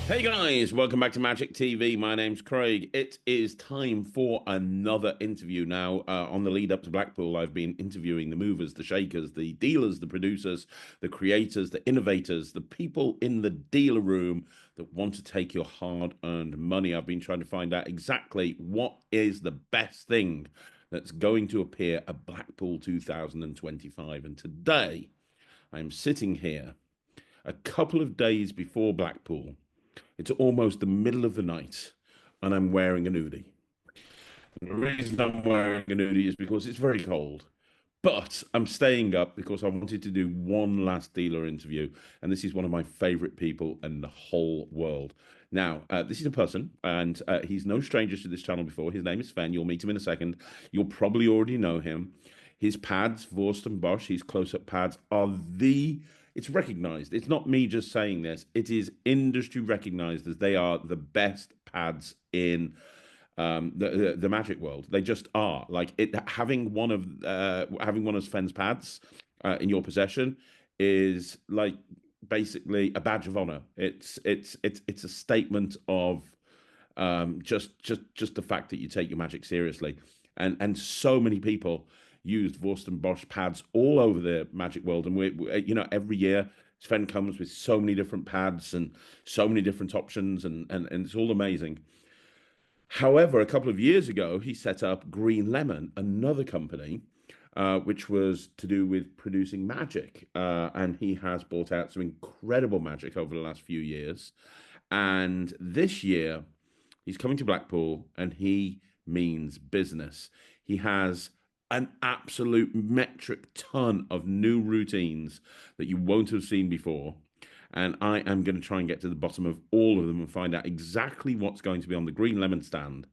Hey guys, welcome back to Magic TV. My name's Craig. It is time for another interview now. On the lead up to Blackpool, I've been interviewing the movers, the shakers, the dealers, the producers, the creators, the innovators, the people in the dealer room that want to take your hard-earned money. I've been trying to find out exactly what is the best thing that's going to appear at Blackpool 2025. And today, I'm sitting here a couple of days before Blackpool. It's almost the middle of the night, and I'm wearing an hoodie. And the reason I'm wearing an hoodie is because it's very cold. But I'm staying up because I wanted to do one last dealer interview, and this is one of my favorite people in the whole world. Now, this is a person, and he's no stranger to this channel before. His name is Sven. You'll meet him in a second. You'll probably already know him. His pads, Vorst Bosch, his close-up pads, are it's recognized. It's not me just saying this. It is industry recognized as they are the best pads in the magic world. They just are. Like it having one of Sven's pads in your possession is like basically a badge of honor. It's a statement of just the fact that you take your magic seriously, and so many people used Vorst Bosch pads all over the magic world, and every year Sven comes with so many different pads and so many different options, and it's all amazing. However, a couple of years ago, he set up Green Lemon, another company, which was to do with producing magic. And he has brought out some incredible magic over the last few years. And this year, he's coming to Blackpool and he means business. He has an absolute metric ton of new routines that you won't have seen before. And I am going to try and get to the bottom of all of them and find out exactly what's going to be on the Green Lemon stand.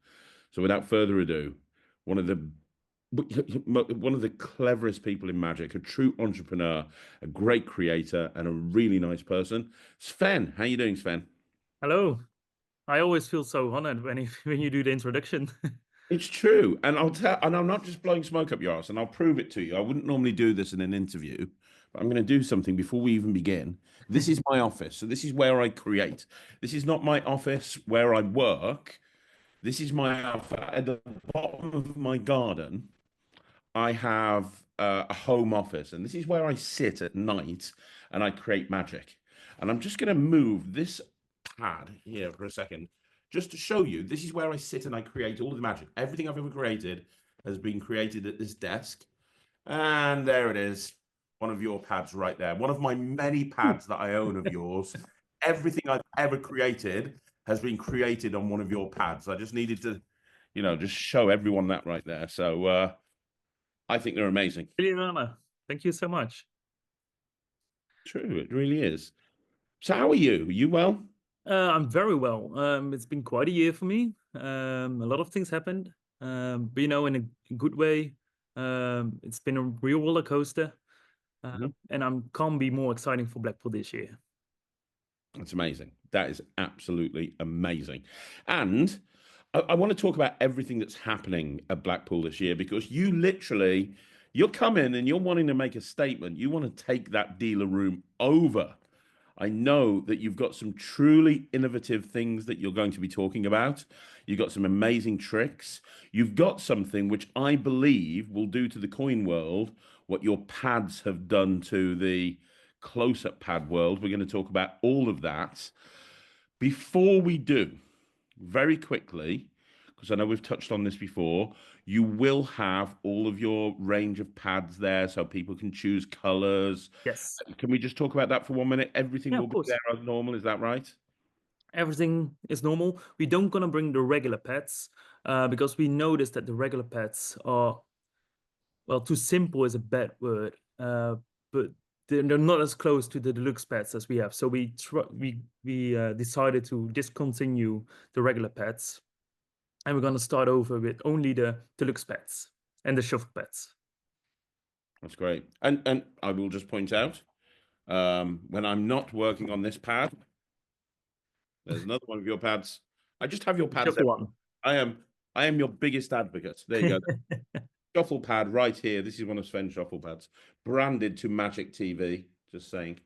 So without further ado, one of the one of the cleverest people in magic, a true entrepreneur, a great creator, and a really nice person. Sven, how you doing, Sven? Hello. I always feel so honored when when you do the introduction. It's true, and and I'm not just blowing smoke up your ass, and I'll prove it to you. I wouldn't normally do this in an interview, but I'm going to do something before we even begin. This is my office, so this is where I create. This is not my office where I work. This is my office. At the bottom of my garden, I have a home office, and this is where I sit at night and I create magic. And I'm just going to move this pad here for a second, just to show you. This is where I sit and I create all of the magic. Everything I've ever created has been created at this desk. And there it is, one of your pads right there. One of my many pads that I own of yours. Everything I've ever created has been created on one of your pads. I just needed to, just show everyone that right there. So I think they're amazing. Really an honor. Thank you so much. True, it really is. So how are you? Are you well? I'm very well. It's been quite a year for me. A lot of things happened, but in a good way. It's been a real roller coaster, Mhm. and I can't be more exciting for Blackpool this year. That's amazing. That is absolutely amazing. And I want to talk about everything that's happening at Blackpool this year because you're coming and you're wanting to make a statement. You want to take that dealer room over. I know that you've got some truly innovative things that you're going to be talking about. You've got some amazing tricks. You've got something which I believe will do to the coin world what your pads have done to the close-up pad world. We're going to talk about all of that. Before we do, very quickly, because I know we've touched on this before, you will have all of your range of pads there so people can choose colors. Yes. Can we just talk about that for 1 minute? Everything Yeah, will of be course. there as normal, is that right? Everything is normal. We don't gonna bring the regular pets, because we noticed that the regular pets are, well, too simple is a bad word, but they're not as close to the deluxe pets as we have. So we decided to discontinue the regular pets, and we're gonna start over with only the deluxe pets and the shuffle pets. That's great. And I will just point out, when I'm not working on this pad, there's another one of your pads. I just have your The pads shuffle everywhere. one. I am I am your biggest advocate. There you go. Shuffle pad right here. This is one of Sven's shuffle pads, branded to Magic TV. Just saying.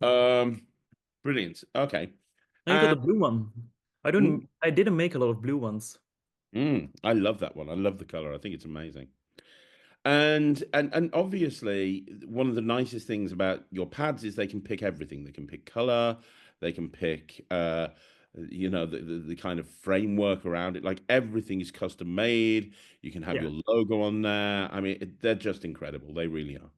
Um, Brilliant. Okay. Now you got the blue one. Mm, I didn't make a lot of blue ones. I love that one. I love the color. I think it's amazing. And obviously, one of the nicest things about your pads is they can pick everything. They can pick color, they can pick the kind of framework around it. Like everything is custom made. You can have Yeah. your logo on there. I mean, they're just incredible. They really are.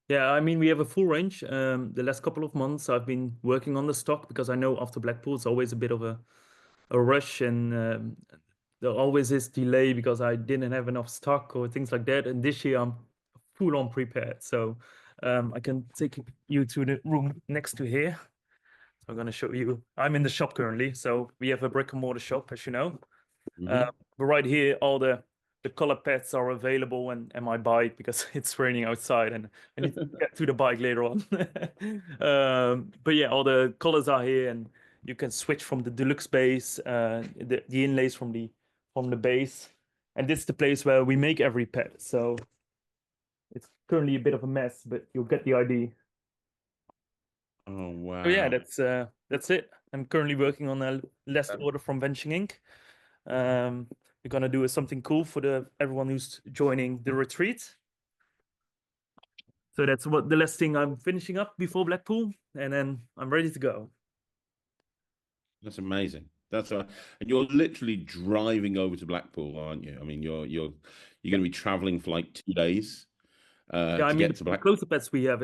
Yeah, I mean, we have a full range. The last couple of months, I've been working on the stock because I know after Blackpool, it's always a bit of a rush, and there always is delay because I didn't have enough stock or things like that. And this year, I'm full on prepared. So I can take you to the room next to here. So I'm going to show you. I'm in the shop currently. So we have a brick and mortar shop, as you know. Hmm. But right here, all the color pads are available, and my bike because it's raining outside and I need to get to the bike later on. But yeah, all the colors are here, and you can switch from the deluxe base, the inlays from the base, and this is the place where we make every pad. So it's currently a bit of a mess, but you'll get the idea. Oh So yeah, wow. that's it. I'm currently working on a last order from Venturing Inc. We're gonna do something cool for the everyone who's joining the retreat. So that's what the last thing I'm finishing up before Blackpool, and then I'm ready to go. That's amazing. And you're literally driving over to Blackpool, aren't you? I mean, you're Yeah, going to be traveling for like 2 days yeah. I to mean, get to the Blackpool. closer pets we have,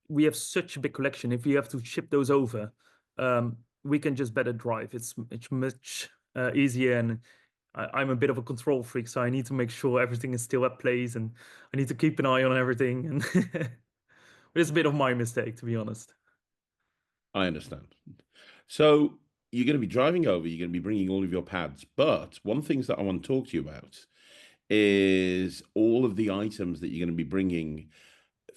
we have such a big collection. If we have to ship those over, we can just better drive. It's much easier, and I'm a bit of a control freak, so I need to make sure everything is still at place, and I need to keep an eye on everything. And it's a bit of my mistake, to be honest. I understand. So you're going to be driving over, you're going to be bringing all of your pads. But one things that I want to talk to you about is all of the items that you're going to be bringing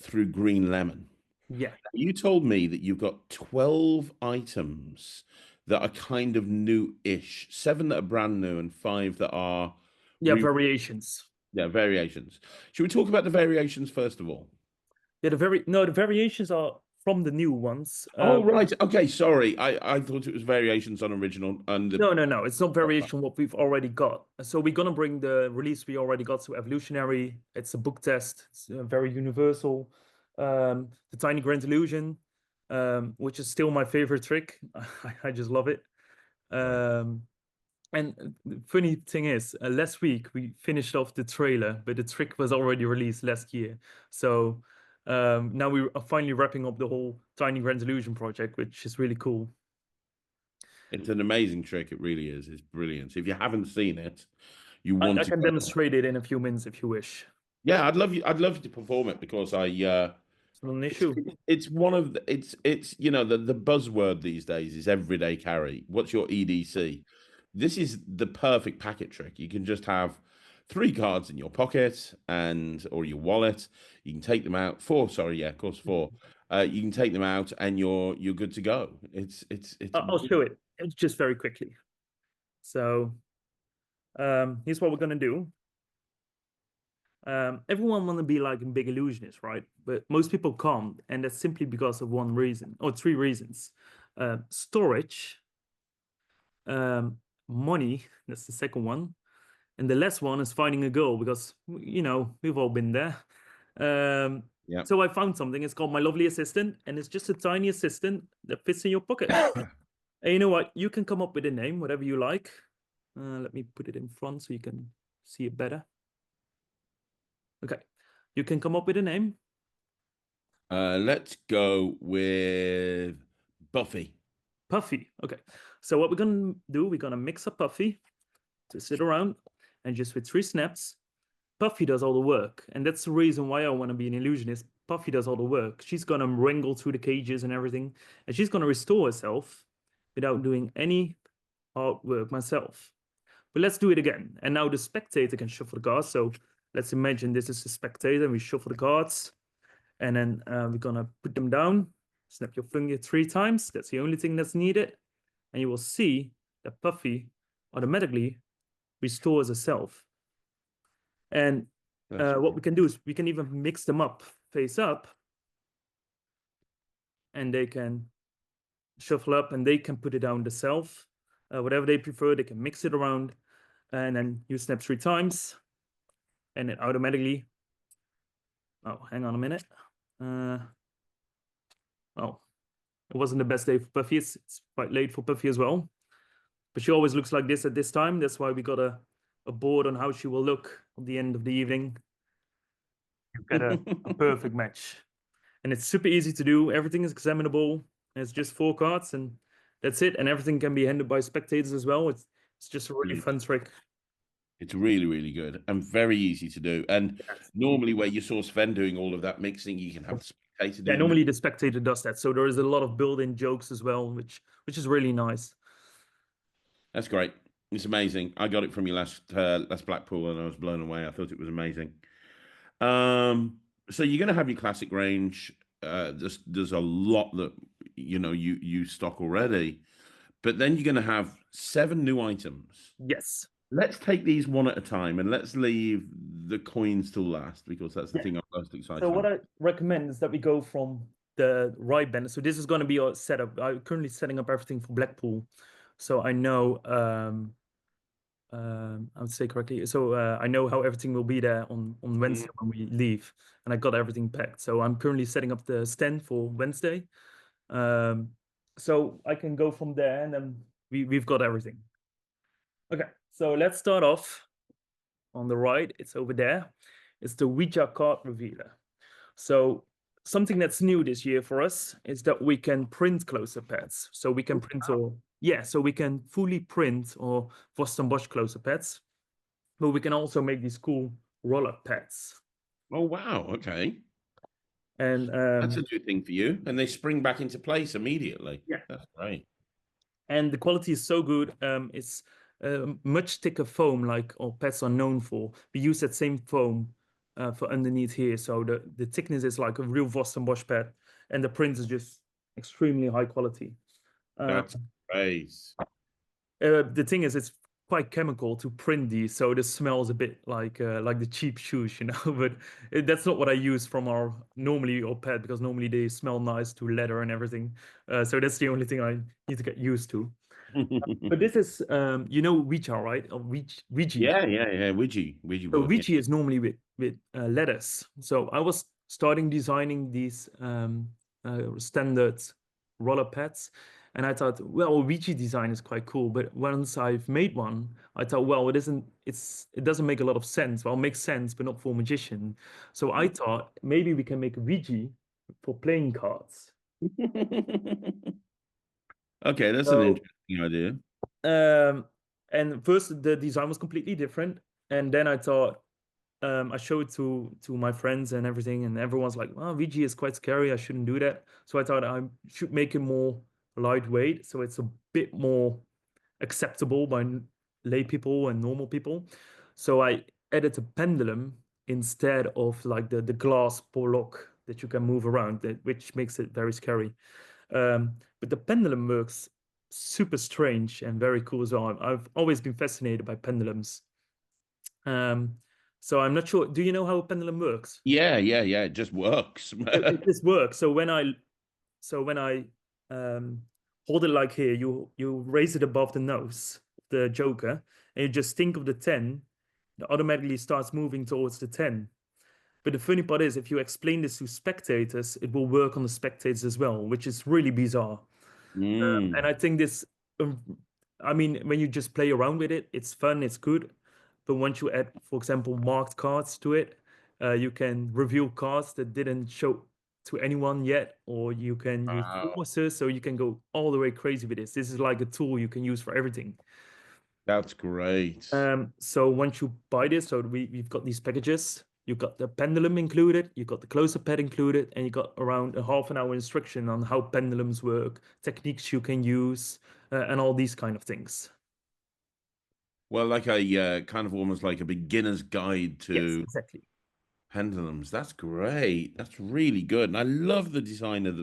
through Green Lemon. Yeah. You told me that you've got 12 items that are kind of new-ish, seven that are brand new and five that are Yeah, re variations. yeah, variations. Should we talk about the variations first of all? Yeah, the variations are from the new ones. Oh, right. Okay, sorry. I thought it was variations on original and the No. It's not variation what we've already got. So we're gonna bring the release we already got. So Evolutionary, it's a book test. It's very universal. The Tiny Grand Illusion, which is still my favorite trick. I just love it. right. Um, and the funny thing is, last week we finished off the trailer, but the trick was already released last year. So now we are finally wrapping up the whole Tiny Grand Illusion project, which is really cool. It's an amazing trick. It really is. It's brilliant. If you haven't seen it, you I want to can go. demonstrate it in a few minutes if you wish. Yeah, I'd love you to perform it because It's not an it's issue. it's one of it's the buzzword these days is everyday carry. What's your EDC? This is the perfect packet trick. You can just have three cards in your pocket and or your wallet. You can take them out. Four, sorry, yeah, of course, four. You can take them out and you're good to go. It's I'll show it. It's just very quickly. So here's what we're gonna do. Everyone want to be like a big illusionist, right? But most people can't, and that's simply because of one reason or three reasons: storage, money. That's the second one, and the last one is finding a girl because we've all been there. Um, yeah. so I found something. It's called My Lovely Assistant, and it's just a tiny assistant that fits in your pocket. And you know what? You can come up with a name, whatever you like. Let me put it in front so you can see it better. Okay, you can come up with a name. Let's go with Buffy. Puffy. Okay, so what we're gonna do? We're gonna mix a Puffy to sit around, and just with three snaps, Puffy does all the work, and that's the reason why I want to be an illusionist. Puffy does all the work. She's gonna wrangle through the cages and everything, and she's gonna restore herself without doing any hard work myself. But let's do it again. And now the spectator can shuffle the cards. So let's imagine this is the spectator, and we shuffle the cards, and then we're gonna put them down. Snap your finger three times. That's the only thing that's needed, and you will see that Puffy automatically restores herself. And That's what we can do is we can even mix them up face up, and they can shuffle up, and they can put it down themselves. Whatever they prefer, they can mix it around, and then you snap 3 times, and it automatically. Oh, hang on a minute. Oh, it wasn't the best day for Puffy. It's quite late for Puffy as well. But she always looks like this at this time. That's why we got a board on how she will look at the end of the evening. You've got a perfect match. And it's super easy to do. Everything is examinable. It's just 4 cards, and that's it. And everything can be handled by spectators as well. It's just a really fun trick. It's really, really good and very easy to do. And normally, where you saw Sven doing all of that mixing, you can have the spectator do. Yeah, normally the spectator does that. So there is a lot of built-in jokes as well, which is really nice. That's great. It's amazing. I got it from you last Blackpool, and I was blown away. I thought it was amazing. So you're going to have your classic range. There's a lot that you stock already, but then you're going to have 7 new items. Yes. Let's take these one at a time, and let's leave the coins till last, because that's the thing I'm most excited So about. what I recommend is that we go from the right band. So this is going to be our setup. I'm currently setting up everything for Blackpool, so I know I would say correctly. So I know how everything will be there on Wednesday when we leave, and I got everything packed. So I'm currently setting up the stand for Wednesday. So I can go from there, and then we've got everything. Okay, so let's start off on the right. It's over there. It's the Ouija card revealer. So something that's new this year for us is that we can print close-up pads. So we can print so we can fully print or Vorst Bosch close-up pads, but we can also make these cool roll-up pads. Oh wow! Okay, and that's a new thing for you, and they spring back into place immediately. Yeah, that's great. And the quality is so good. It's much thicker foam, like all pads are known for. We use that same foam for underneath here, so the thickness is like a real Vorst Bosch pad, and the print is just extremely high quality. That's great. The thing is, it's quite chemical to print these, so the smell is a bit like the cheap shoes, you know. But that's not what I use from our pad, because normally they smell nice to leather and everything. So that's the only thing I need to get used to. But this is, Ouija, right? Or Ouija. Yeah. Ouija So board. Ouija is normally with letters. So I was starting designing these standard roller pads, and I thought, well, Ouija design is quite cool. But once I've made one, I thought, well, it doesn't make a lot of sense. Well, it makes sense, but not for a magician. So I thought maybe we can make a Ouija for playing cards. Okay, that's an interesting idea. And first the design was completely different, and then I thought, I showed it to my friends and everything, and everyone's like, "Oh, VG is quite scary. I shouldn't do that." So I thought I should make it more lightweight, so it's a bit more acceptable by lay people and normal people. So I added a pendulum instead of like the glass Pollock that you can move around, which makes it very scary. But the pendulum works super strange and very cool as well. I've always been fascinated by pendulums. So I'm not sure. Do you know how a pendulum works? Yeah. It just works. This works. So when I hold it like here, you raise it above the nose, the Joker, and you just think of the 10, it automatically starts moving towards the 10. But the funny part is, if you explain this to spectators, it will work on the spectators as well, which is really bizarre. And I think this, I mean, when you just play around with it, it's fun, it's good. But once you add, for example, marked cards to it, you can reveal cards that didn't show to anyone yet, or you can use forces, so you can go all the way crazy with this. This is like a tool you can use for everything. That's great. So once you buy this, so we've got these packages. You've got the pendulum included, you've got the close-up pad included, and you got around a half an hour instruction on how pendulums work, techniques you can use, and all these kind of things. Well, like a kind of almost like a beginner's guide to Yes, exactly. pendulums. That's great. That's really good. And I love the design of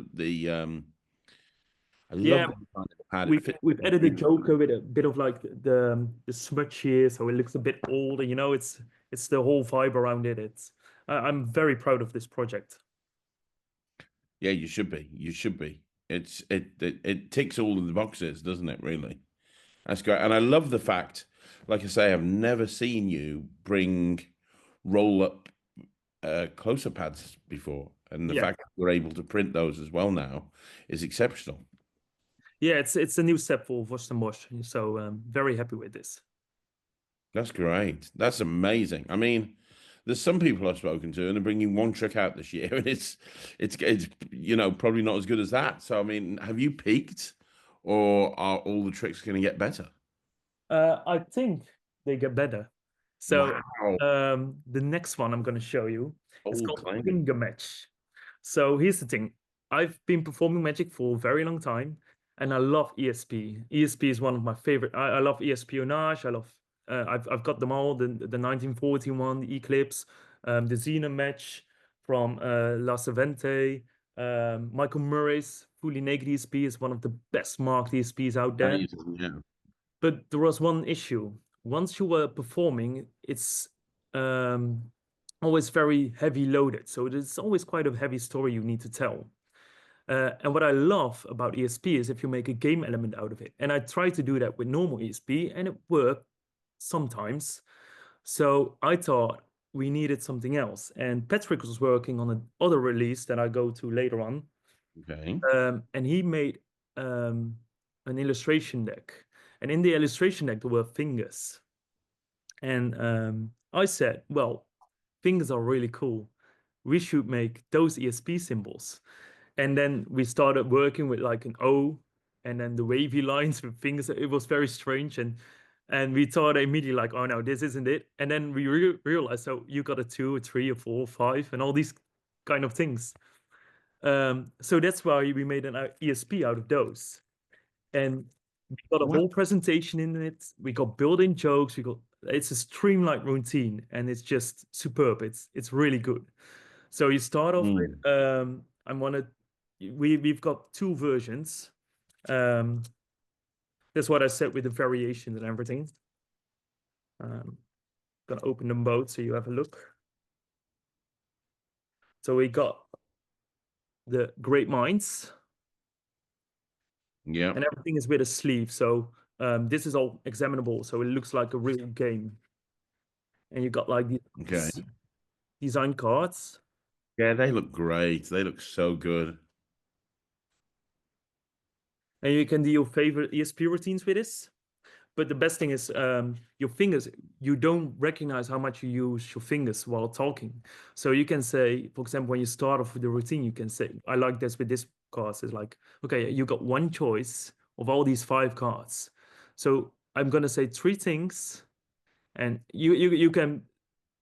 I love the design of the pad. We've added a Joker with a bit of like the smudge here, so it looks a bit older. You know, it's the whole vibe around it. I'm very proud of this project. Yeah, you should be. You should be. It ticks all of the boxes, doesn't it? Really, that's great. And I love the fact, like I say, I've never seen you bring roll up closer pads before, and the Yeah, fact that we're able to print those as well now is exceptional. yeah, it's a new step for Vorst Bosch. So very happy with this. That's great. That's amazing. I mean, there's some people I've spoken to, and they're bringing one trick out this year, and it's probably not as good as that. So I mean, have you peaked, or are all the tricks going to get better? I think they get better. So Wow, the next one I'm going to show you is all called claiming. finger match. So here's the thing. I've been performing magic for a very long time, and I love ESP. ESP is one of my favorite. I love espionage. I love. I've got them all. The 1914 one, the Eclipse, the Xena match from La Savente, Michael Murray's fully naked ESP is one of the best marked ESPs out there. Amazing, yeah. But there was one issue. Once you were performing, it's um, always very heavy loaded. So there's always quite a heavy story you need to tell. And what I love about ESP is if you make a game element out of it. And I try to do that with normal ESP, and it worked sometimes. So I thought we needed something else. And Patrick was working on another release that I go to later on. Okay. And he made an illustration deck. And in the illustration deck, there were fingers. And I said, well, fingers are really cool. We should make those ESP symbols. And then we started working with like an O and then the wavy lines with fingers. It was very strange. And we thought immediately like, oh no, this isn't it. And then we realized, so you got a 2, a 3, a 4, 5, and all these kind of things. So that's why we made an ESP out of those. And we got a Wow. whole presentation in it. We got built-in jokes. It's a streamlined routine, and it's just superb. It's really good. So you start off with Mm. we've got 2 versions. Um, that's what I said with the variations and everything. Gonna open them both so you have a look. So we got the Great Minds, Yeah. and everything is with a sleeve. So this is all examinable, so it looks like a real game. And you got like Okay. these design cards. Yeah, they look great. They look so good. And you can do your favorite ESP routines with this. But the best thing is your fingers, you don't recognize how much you use your fingers while talking. So you can say, for example, when you start off with the routine, you can say, I like this with this cards. It's like, okay, you got one choice of all these 5 cards. So I'm gonna say 3 things, and you can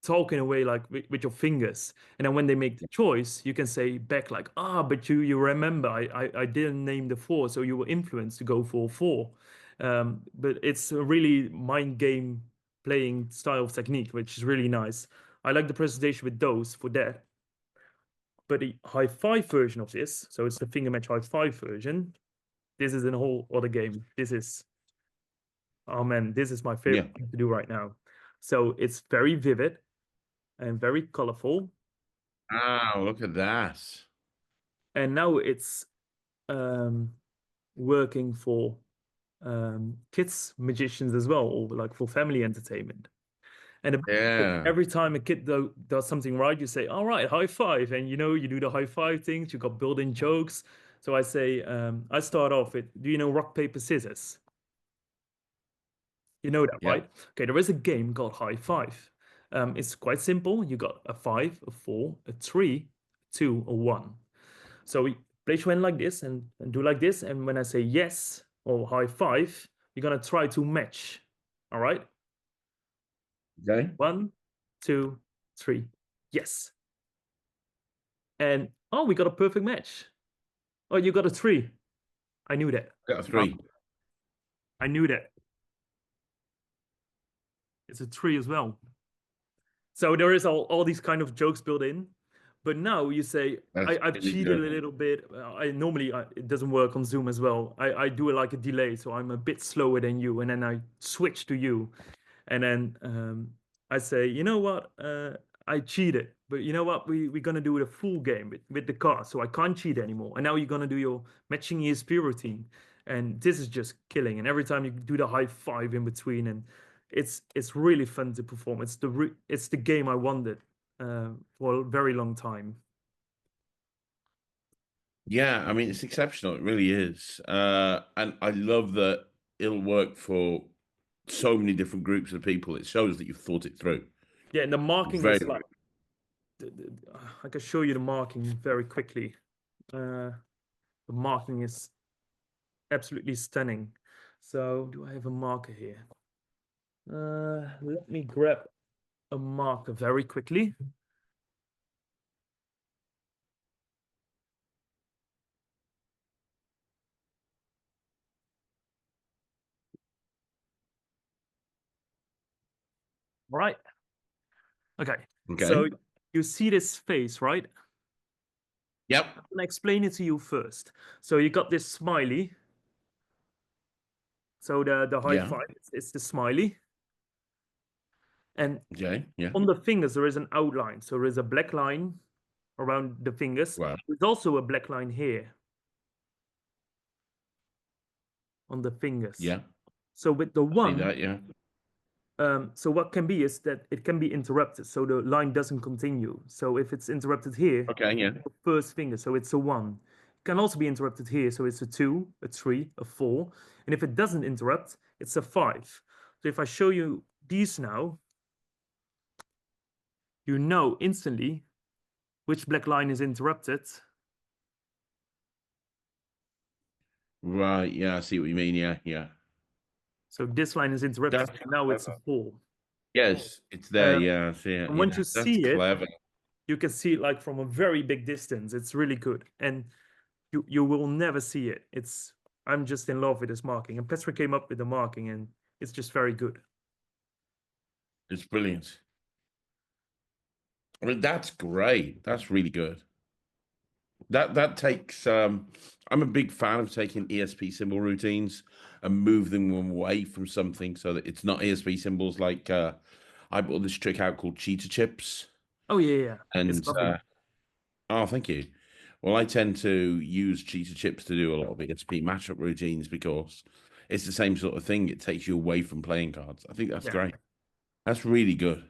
talk in a way like with your fingers, and then when they make the choice you can say back like, but you remember I didn't name the 4, so you were influenced to go for 4. But it's a really mind game playing style of technique, which is really nice. I like the presentation with those for that. But the high 5 version of this, so it's the finger match high 5 version, this is a whole other game. This is, oh man, this is my favorite Yeah. thing to do right now. So it's very vivid and very colorful. Wow, look at that. And now it's working for kids magicians as well, or like for family entertainment. And Yeah. every time a kid does something right, you say, all right, high 5. And you do the high 5 things, you got built-in jokes. So I say, I start off with, do you know rock, paper, scissors? You know that, Yeah. right? Okay, there is a game called High 5. It's quite simple. You got a 5, a 4, a 3, 2, a 1. So we place your hand like this and do like this. And when I say yes or high 5, you're gonna try to match. All right? Okay. 1, 2, 3. Yes. And oh, we got a perfect match. Oh, you got a 3. I knew that. Got a 3. I knew that. It's a 3 as well. So there is all these kind of jokes built in. But now you say, That's I've really cheated good. a little bit. It doesn't work on Zoom as well. I do it like a delay, so I'm a bit slower than you, and then I switch to you, and then I say, you know what? I cheated but you know what? We're gonna do the full game with the cards, so I can't cheat anymore. And now you're gonna do your matching ESP routine, and this is just killing. And every time you do the high five in between, and it's really fun to perform. It's the game I wanted for a very long time. Yeah, I mean it's exceptional. It really is, and I love that it'll work for so many different groups of people. It shows that you've thought it through. Yeah, and the marking Very, is like I can show you the marking very quickly. The marking is absolutely stunning. So do I have a marker here? Let me grab a marker very quickly. Right. Okay. So okay. you see this face, right? Yep. I'm gonna explain it to you first. So you got this smiley. So the high Yeah. five is the smiley. And Okay. Yeah. on the fingers, there is an outline. So there is a black line around the fingers. Wow. There's also a black line here on the fingers. Yeah. So with the See one, that? Yeah. so what can be is that it can be interrupted. So the line doesn't continue. So if it's interrupted here, Okay. Yeah. first finger, so it's a one. It can also be interrupted here, so it's a two, a three, a four. And if it doesn't interrupt, it's a five. So if I show you these now, you know instantly which black line is interrupted. Right. Yeah. I see what you mean. Yeah. Yeah. So this line is interrupted. That's Now it's a clever. four. Yes, it's there. Um, Yeah. I see it. and once Yeah. you That's see it, clever. you can see it like from a very big distance. It's really good. And you will never see it. I'm just in love with this marking. And Petra came up with the marking, and it's just very good. It's brilliant. I mean, that's great. That's really good. That takes I'm a big fan of taking ESP symbol routines and move them away from something so that it's not ESP symbols like I brought this trick out called cheetah chips. Oh yeah. It's And lovely. oh, thank you. Well, I tend to use cheetah chips to do a lot of ESP matchup routines because it's the same sort of thing. It takes you away from playing cards. I think that's Yeah. great. That's really good.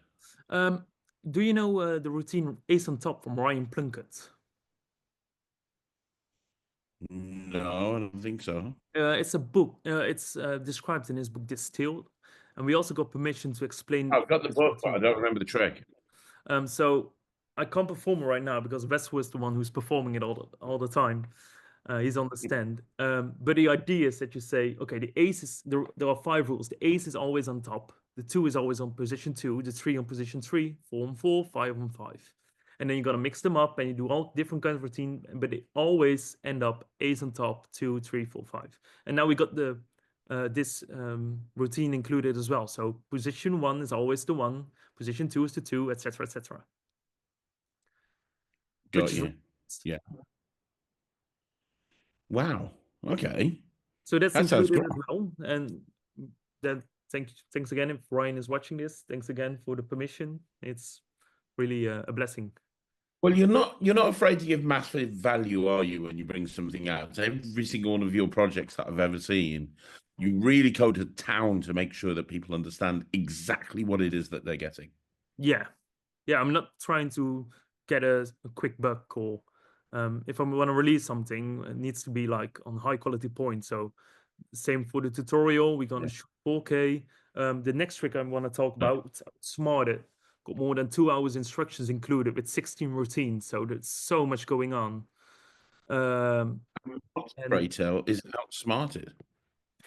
Do you know the routine Ace on Top from Ryan Plunkett? No, I don't think so. It's a book. It's described in his book Distilled, and we also got permission to explain I've got the this book, but I routine. don't remember the trick. So I can't perform it right now because Wes was the one who's performing it all the time. He's on the stand. But the idea is that you say, okay, the ace is there are five rules. The ace is always on top. The two is always on position two. The three on position three. Four on four. Five on five. And then you gotta mix them up and you do all different kinds of routine, but they always end up ace on top, two, three, four, five. And now we got the this routine included as well. So position one is always the one, position two is the two, etc., etc. Got Which is you. Yeah. Wow. Okay. so that's That sounds included great. as well. And then thanks again if Ryan is watching this. Thanks again for the permission. It's really a blessing. Well, you're not afraid to give massive value, are you, when you bring something out? Every single one of your projects that I've ever seen, you really go to town to make sure that people understand exactly what it is that they're getting. Yeah, I'm not trying to get a quick buck or if I want to release something, it needs to be like on high quality point. So same for the tutorial, we're gonna Yeah. shoot 4K. The next trick I want to talk about, Outsmarted, got more than 2 hours instructions included with 16 routines. So there's so much going on. And Pray tell is outsmarted.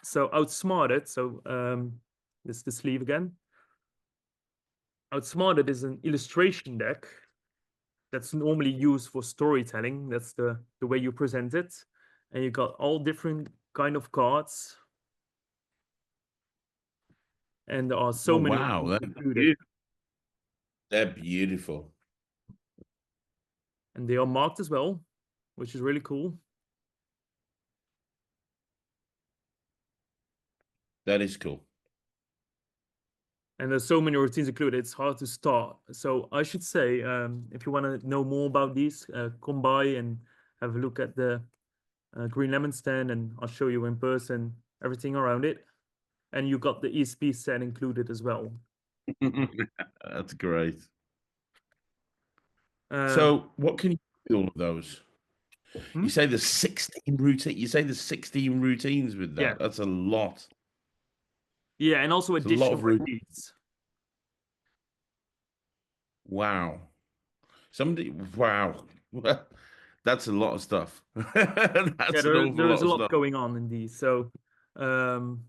so Outsmarted, so this is the sleeve again. Outsmarted is an illustration deck that's normally used for storytelling. That's the way you present it. And you got all different kind of cards. And there are so Oh many wow, they're included. beautiful. They're beautiful. And they are marked as well, which is really cool. That is cool. And there's so many routines included, it's hard to start. So I should say, if you want to know more about these, come by and have a look at the green lemon stand, and I'll show you in person everything around it. And you got the ESP set included as well. That's great. Um, So what can you do with all of those? hmm? You say there's 16 routine. You say there's 16 routines with Yeah, that. That's a lot. yeah, and also It's a lot additional of routines. IDs. Wow. Somebody, wow. That's a lot of stuff. Yeah, That's an awful there is lot a of lot stuff. going on in these. So, um,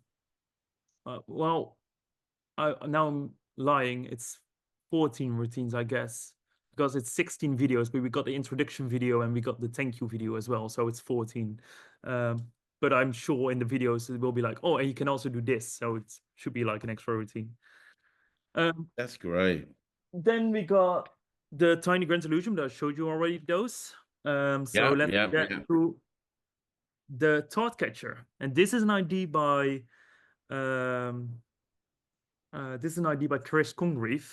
well, now I'm lying. It's 14 routines, I guess, because it's 16 videos, but we got the introduction video and we got the thank you video as well. So it's 14. But I'm sure in the videos it will be like, oh, and you can also do this. So it should be like an extra routine. That's great. Then we got the tiny grand solution that I showed you already those. So Yeah, let's yeah, get yeah. to the thought catcher. And this is an ID by Chris Congreve,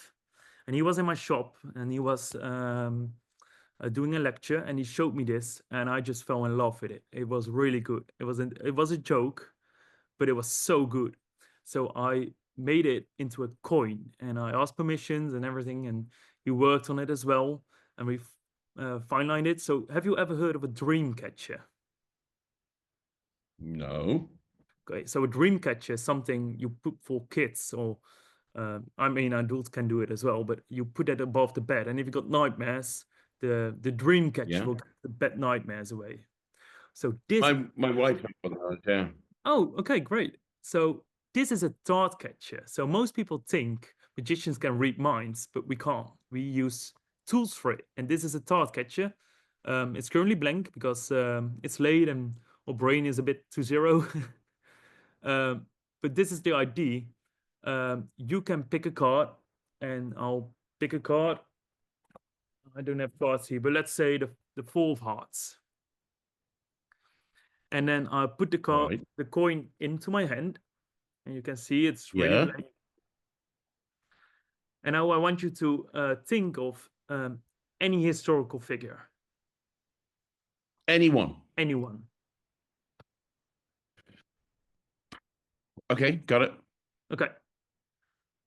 and he was in my shop and he was doing a lecture and he showed me this and I just fell in love with it. It was really good. It was a joke, but it was so good. So I made it into a coin and I asked permissions and everything, and he worked on it as well, and we fine-lined it. So have you ever heard of a dream catcher? No. Okay, so a dream catcher is something you put for kids, or I mean adults can do it as well, but you put it above the bed, and if you got nightmares, the dream catcher Yeah. will get the bed nightmares away. So this, My wife has one of those, yeah. oh, okay, great. So this is a thought catcher. So most people think magicians can read minds, but we can't. We use tools for it, and this is a thought catcher. It's currently blank because it's late and our brain is a bit to zero. Um, but this is the idea. You can pick a card, and I'll pick a card. I don't have cards here, but let's say the four of hearts. And then I put Right. the coin into my hand, and you can see it's really Yeah. blank. And now I want you to think of any historical figure, Anyone. anyone. Okay, got it. Okay.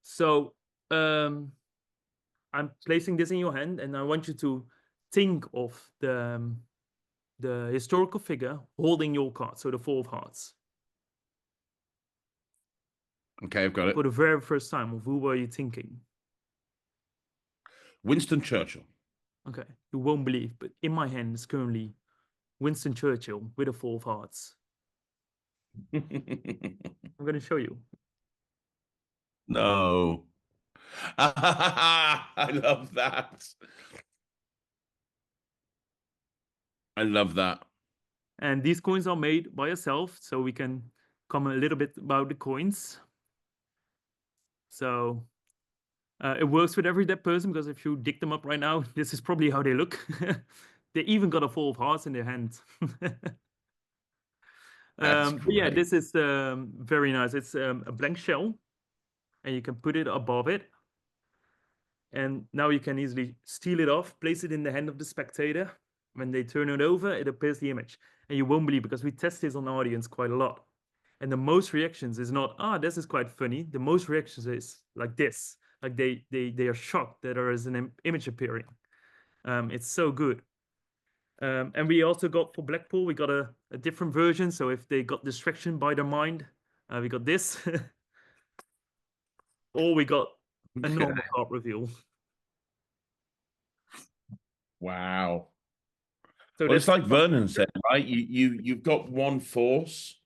So I'm placing this in your hand, and I want you to think of the historical figure holding your card, so the four of hearts, Okay, I've got it. for the very first time. Of who were you thinking? Winston Churchill. Okay, you won't believe, but in my hand is currently Winston Churchill with the four of hearts. I'm going to show you. No. I love that. I love that. And these coins are made by yourself, so we can comment a little bit about the coins. So it works with every dead person, because if you dig them up right now, this is probably how they look. They even got a four of hearts in their hand. That's But yeah, great. this is very nice. It's a blank shell, and you can put it above it. And now you can easily steal it off, place it in the hand of the spectator. When they turn it over, it appears the image. And you won't believe, because we test this on audience quite a lot. And the most reactions is not, this is quite funny. The most reactions is like this. Like they are shocked that there is an image appearing. It's so good. And we also got, for Blackpool, we got a different version. So if they got distraction by their mind, we got this. Or we got a Okay. normal card reveal. Wow. So Well, it's that's, like Vernon said, right? You've got one force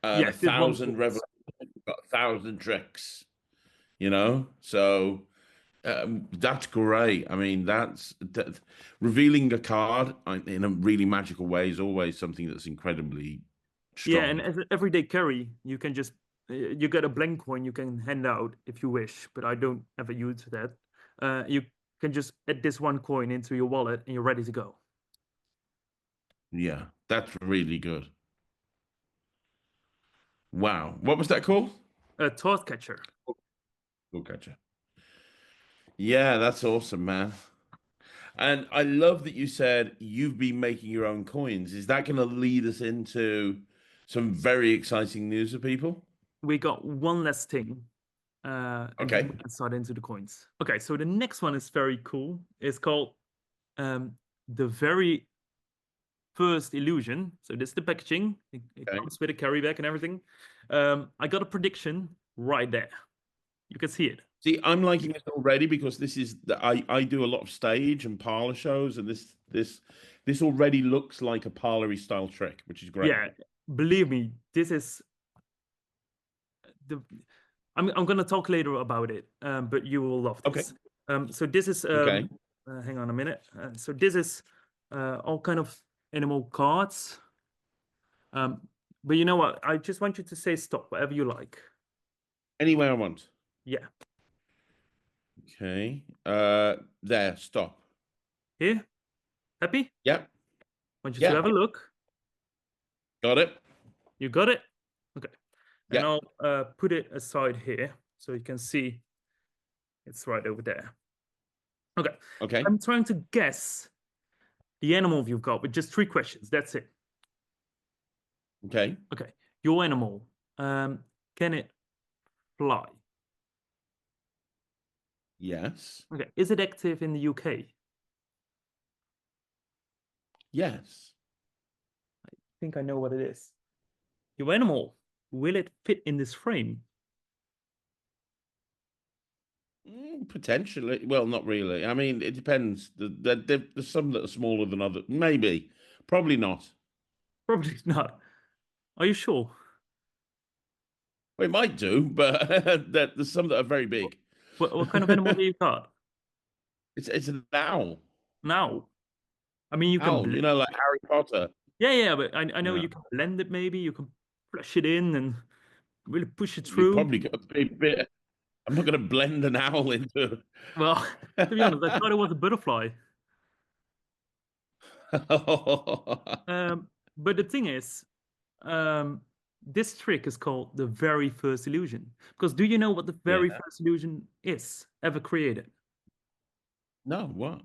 and yeah, a this one thousand force. revelations, you've got a thousand tricks, you know? So that's great. I mean, that revealing a card in a really magical way is always something that's incredibly Yeah, and strong. as an everyday carry, you can just you get a blank coin you can hand out if you wish, but I don't ever use that. You can just add this one coin into your wallet and you're ready to go. Yeah, that's really good. Wow. What was that called? A thought catcher. We'll catch you. Yeah, that's awesome, man. And I love that you said you've been making your own coins. Is that going to lead us into some very exciting news for people? We got one last thing, and then Okay. we can start into the coins. Okay, so the next one is very cool. It's called the very first illusion. So this is the packaging. It Okay. comes with a carry bag and everything. I got a prediction right there. You can see it. See, I'm liking this already because I do a lot of stage and parlor shows, and this already looks like a parlory style trick, which is great. Yeah, believe me, this is the. I'm gonna talk later about it, but you will love Okay. this. So this is Okay. hang on a minute. So this is all kind of animal cards. But you know what? I just want you to say stop, whatever you like. Anywhere I want. Yeah. Okay. There, stop. Here, happy? Yep. Want you to Yeah. have a look. Got it. You got it? Okay. And Yeah. I'll put it aside here so you can see it's right over there. Okay. Okay. I'm trying to guess the animal you've got with just 3 questions. That's it. Okay. Okay. Your animal, can it fly? Yes. Okay. Is it active in the UK? Yes. I think I know what it is. Your animal, will it fit in this frame? Potentially. Well, not really. I mean, it depends. There's some that are smaller than others. Maybe. Probably not. Probably not. Are you sure? Well, it might do, but there's some that are very big. What kind of animal do you got? It's an owl. Now, I mean, you can Owl, like Harry Potter. yeah, yeah, but I know Yeah. you can blend it maybe. You can flush it in and really push it You through. probably got a bit. I'm not going to blend an owl into. Well, to be honest, I thought it was a butterfly. But the thing is, um, this trick is called the very first illusion. Because do you know what the Yeah. very first illusion is ever created? No, what?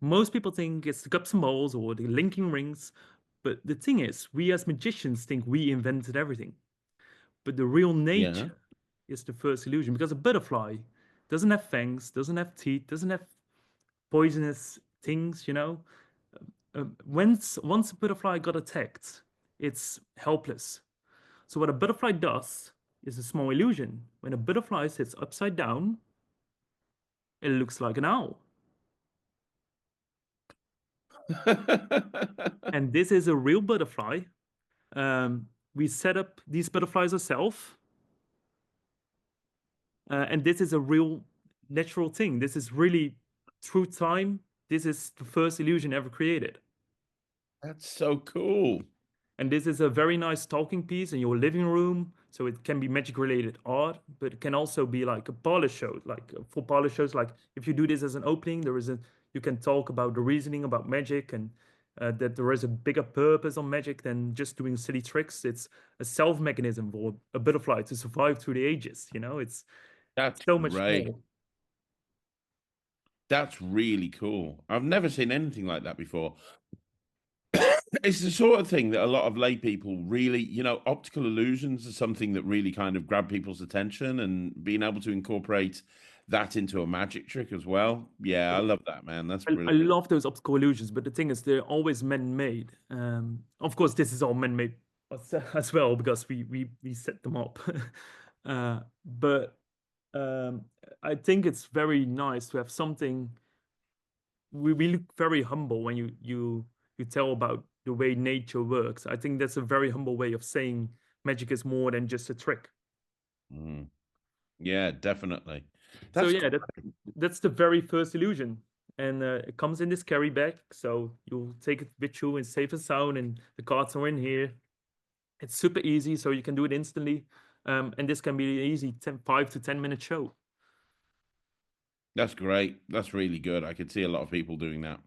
Most people think it's the cups and bowls or the linking rings. But the thing is, we as magicians think we invented everything. But the real Yeah. nature is the first illusion because a butterfly doesn't have fangs, doesn't have teeth, doesn't have poisonous things, you know. Once a butterfly got attacked, it's helpless. So what a butterfly does is a small illusion. When a butterfly sits upside down, it looks like an owl. And this is a real butterfly. We set up these butterflies ourselves, and this is a real natural thing. This is really through time. This is the first illusion ever created. That's so cool. And this is a very nice talking piece in your living room. So it can be magic related art, but it can also be like a parlor show, like for parlor shows. Like if you do this as an opening, you can talk about the reasoning about magic and that there is a bigger purpose on magic than just doing silly tricks. It's a self mechanism for a butterfly to survive through the ages. You know, it's That's so much great. more. That's really cool. I've never seen anything like that before. It's the sort of thing that a lot of lay people really, optical illusions are something that really kind of grab people's attention, and being able to incorporate that into a magic trick as well. Yeah, I love that, man. That's I brilliant. love those optical illusions, but the thing is, they're always man-made. Of course, this is all man-made as well because we set them up. But I think it's very nice to have something. We look very humble when you tell about the way nature works. I think that's a very humble way of saying magic is more than just a trick. Mm. Yeah, definitely. So That's yeah, cool. that's the very first illusion, and it comes in this carry bag. So you'll take it with you and safe and sound, and the cards are in here. It's super easy, so you can do it instantly, and this can be an easy 5 to 10 minute show. That's great. That's really good. I could see a lot of people doing that.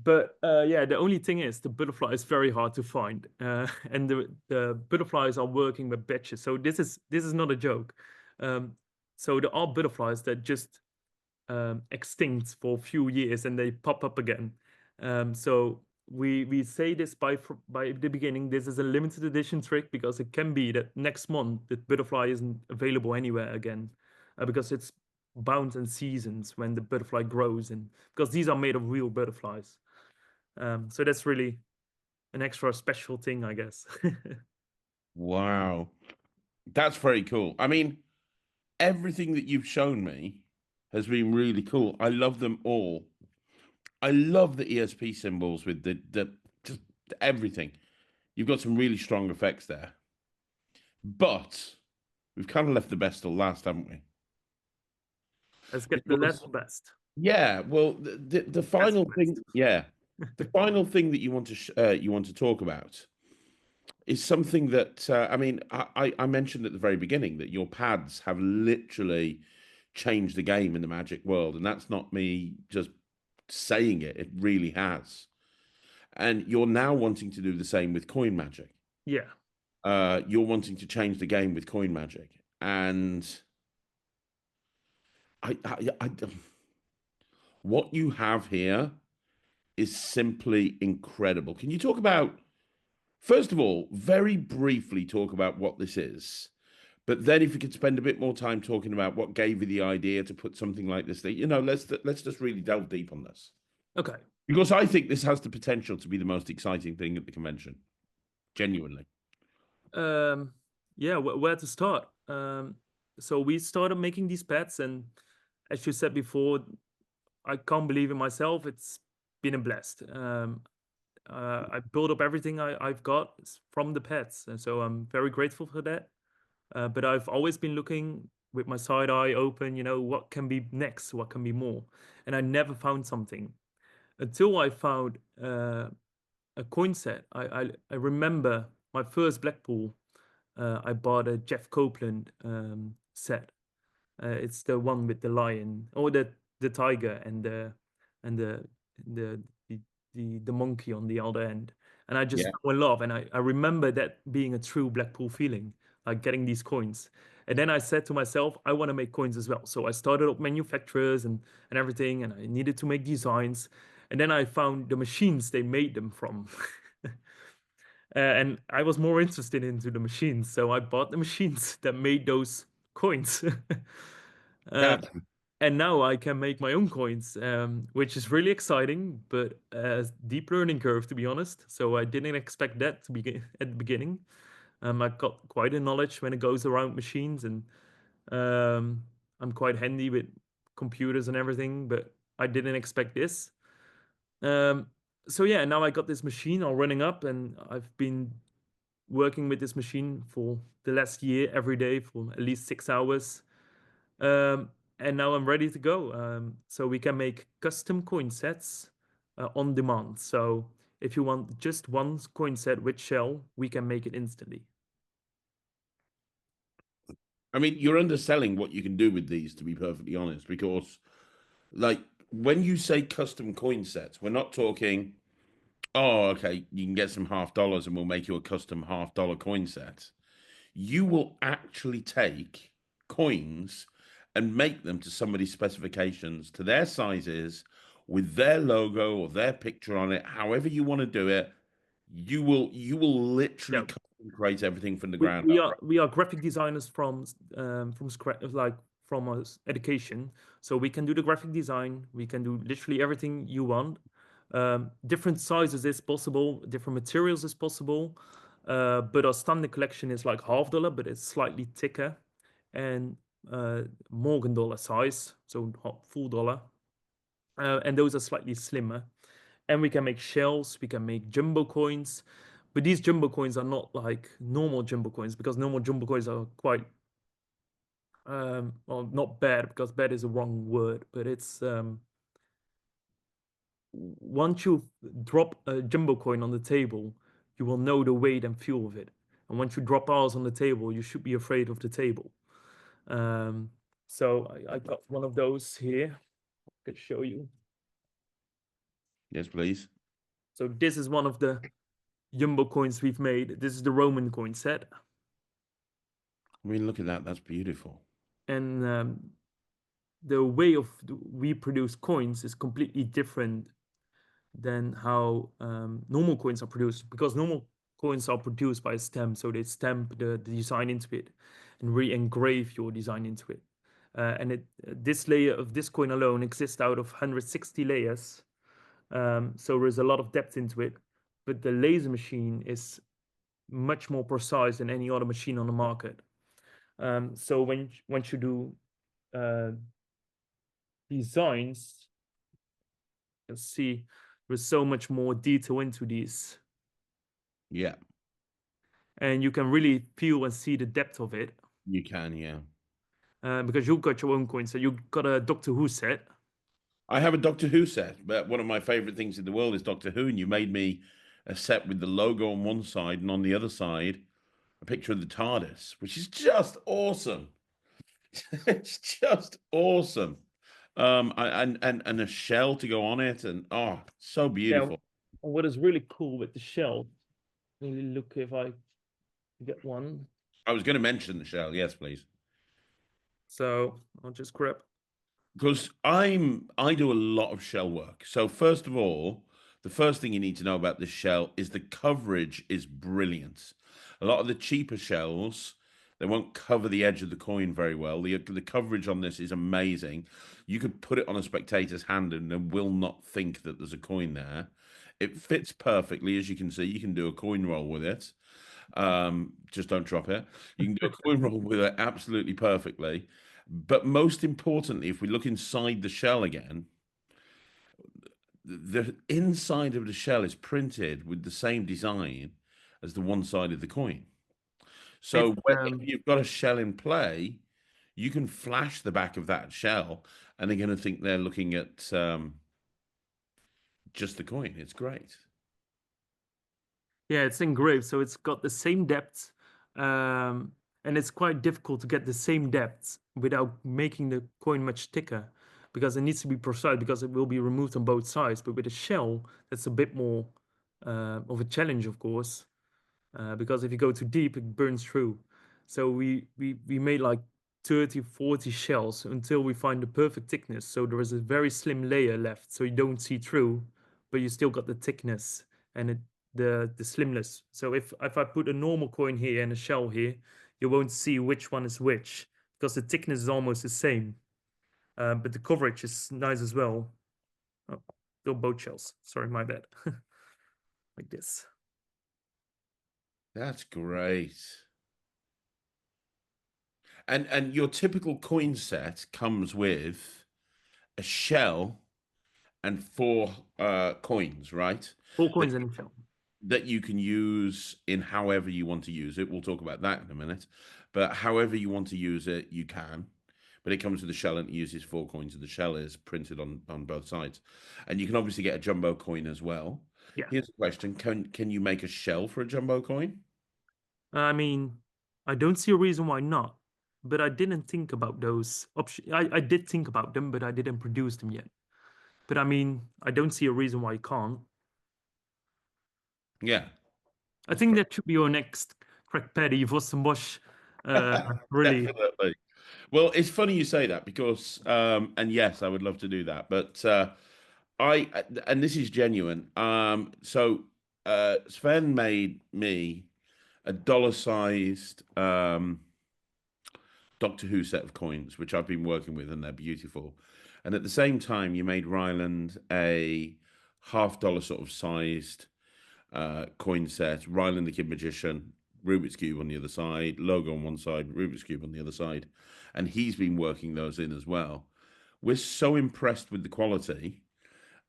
But yeah, the only thing is the butterfly is very hard to find, and the butterflies are working with batches. So this is not a joke. So there are butterflies that just extinct for a few years and they pop up again. So we say this by the beginning. This is a limited edition trick because it can be that next month the butterfly isn't available anywhere again, because it's bounds and seasons when the butterfly grows, and because these are made of real butterflies. So that's really an extra special thing, I guess. Wow. That's very cool. I mean, everything that you've shown me has been really cool. I love them all. I love the ESP symbols with the just everything. You've got some really strong effects there. But we've kind of left the best till last, haven't we? Let's get the Because last best. yeah, well, the Best final thing, best. yeah, the final thing that you want to talk about is something that I mean, I mentioned at the very beginning that your pads have literally changed the game in the Magic world, and that's not me just saying it. It really has. And you're now wanting to do the same with coin magic. Yeah. You're wanting to change the game with coin magic, and I what you have here is simply incredible. Can you talk about, first of all, very briefly talk about what this is, but then if you could spend a bit more time talking about what gave you the idea to put something like this, you know, let's just really delve deep on this Okay. because I think this has the potential to be the most exciting thing at the convention, genuinely. Um, yeah, where to start? So we started making these pets, and as you said before, I can't believe it myself. It's been a blast. I built up everything I've got from the pets, and so I'm very grateful for that. But I've always been looking with my side eye open, what can be next, what can be more, and I never found something until I found a coin set. I remember my first Blackpool. I bought a Jeff Copeland set. It's the one with the lion or the tiger and the the the monkey on the other end. And I just Yeah. fell in love. And I remember that being a true Blackpool feeling, like getting these coins. And then I said to myself, I want to make coins as well. So I started up manufacturers and everything, and I needed to make designs. And then I found the machines they made them from. And I was more interested into the machines, so I bought the machines that made those coins. uh, That's and now I can make my own coins, which is really exciting, but a deep learning curve, to be honest. So I didn't expect that to be at the beginning. I got quite a knowledge when it goes around machines, and I'm quite handy with computers and everything, but I didn't expect this. Um, so yeah, now I got this machine all running up, and I've been working with this machine for the last year every day for at least 6 hours. Um, and now I'm ready to go. So we can make custom coin sets on demand. So if you want just one coin set with shell, we can make it instantly. I mean, you're underselling what you can do with these, to be perfectly honest, because like when you say custom coin sets, we're not talking, oh, okay, you can get some $half and we'll make you a custom $half coin set. You will actually take coins and make them to somebody's specifications, to their sizes, with their logo or their picture on it, however you want to do it. You will literally Yeah, custom create everything from the we, ground we up. are we are graphic designers from scratch, like from us education. So we can do the graphic design. We can do literally everything you want. Different sizes is possible. Different materials is possible. But our standard collection is like $half, but it's slightly thicker, and Morgan dollar size, so full dollar. And those are slightly slimmer. And we can make shells. We can make jumbo coins. But these jumbo coins are not like normal jumbo coins, because normal jumbo coins are quite well, not bad, because bad is a wrong word, but it's once you drop a jumbo coin on the table, you will know the weight and feel of it. And once you drop ours on the table, you should be afraid of the table. Um, so I got one of those here. I could show you. Yes, please. So this is one of the jumbo coins we've made. This is the Roman coin set. I mean, look at that. That's beautiful. and the way of we produce coins is completely different than how normal coins are produced, because normal coins are produced by a stamp, so they stamp the design into it and re-engrave your design into it. And this layer of this coin alone exists out of 160 layers, so there's a lot of depth into it. But the laser machine is much more precise than any other machine on the market. So once you do designs, you'll see there's so much more detail into these, Yeah, and you can really feel and see the depth of it. you can. Yeah. Because you've got your own coin, so you've got a Doctor Who set. I have a Doctor Who set, but one of my favorite things in the world is Doctor Who, and you made me a set with the logo on one side and on the other side a picture of the TARDIS, which is just awesome. It's just awesome. And a shell to go on it, and oh, so Yeah. beautiful. What is really cool with the shell? Let me look if I get one. I was going to mention the shell, yes, please. So I'll just grab. Because I do a lot of shell work. So first of all, the first thing you need to know about this shell is the coverage is brilliant. A lot of the cheaper shells, they won't cover the edge of the coin very well. The coverage on this is amazing. You could put it on a spectator's hand and they will not think that there's a coin there. It fits perfectly, as you can see. You can do a coin roll with it. Just don't drop it. You can do a coin roll with it absolutely perfectly. But most importantly, if we look inside the shell again, the inside of the shell is printed with the same design as the one side of the coin. It's So if you've got a shell in play, you can flash the back of that shell, and they're going to think they're looking at just the coin. It's great. Yeah, it's engraved, so it's got the same depth, and it's quite difficult to get the same depth without making the coin much thicker, because it needs to be precise, because it will be removed on both sides. But with a shell, that's a bit more of a challenge, of course, because if you go too deep, it burns through. So we made like 30, 40 shells until we find the perfect thickness. So there is a very slim layer left, so you don't see through, but you still got the thickness and the slimness. So if I put a normal coin here and a shell here, you won't see which one is which, because the thickness is almost the same. But the coverage is nice as well. Oh, they're both shells. Sorry, my bad. Like this. That's great. And your typical coin set comes with a shell and four coins, right? 4 coins in a shell. That you can use in however you want to use it. We'll talk about that in a minute. But however you want to use it, you can. But it comes with the shell and it uses 4 coins, and the shell is printed on both sides. And you can obviously get a jumbo coin as well. Yeah. Here's a question: Can you make a shell for a jumbo coin? I mean, I don't see a reason why not, but I didn't think about those options. I did think about them, but I didn't produce them yet. But I mean, I don't see a reason why you can't. Yeah, I that's think great. that should be your next Craig Petty, Vorst Bosch. Really, Definitely. Well, it's funny you say that because, and yes, I would love to do that, but and this is genuine. Sven made me a dollar-sized Doctor Who set of coins, which I've been working with, and they're beautiful. And at the same time, you made Ryland a half-dollar sort of sized coin set. Ryland the Kid Magician, Rubik's Cube on the other side, logo on one side, Rubik's Cube on the other side. And he's been working those in as well. We're so impressed with the quality.